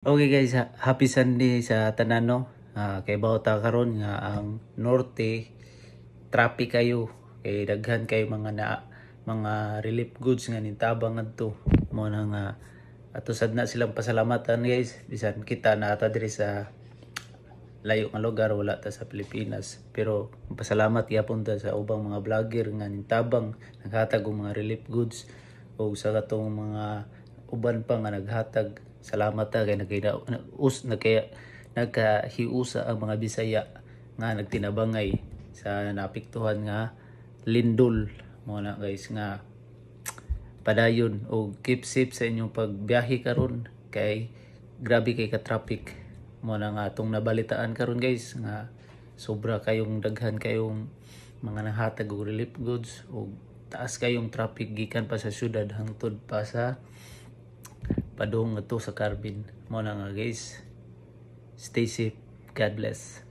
Okay guys, happy Sunday sa tanan no. Kay bawta karon nga ang norte traffic kayo kay daghan kay mga relief goods nga nitabang adto mo na nga ato sad na silang pasalamatan guys bisan kita na ata diri sa layo nga lugar wala ta sa Pilipinas pero pasalamat gyapon ta sa ubang mga vlogger nga nitabang naghatag og mga relief goods o sa katong mga uban pa nga naghatag. Salamat ta kay nagkahiusa ang mga Bisaya nga nagtinabangay sa naapektuhan nga lindol mo na guys nga padayon o keep safe sa inyong pagbiyahe karon kay grabe kay ka traffic mo na nga atong nabalitaan karon guys nga sobra kayong daghan kayong mga nahatag og relief goods o taas kayong traffic gikan pa sa syudad hangtod pa sa padung to sa Carbin mo na nga guys, stay safe, God bless.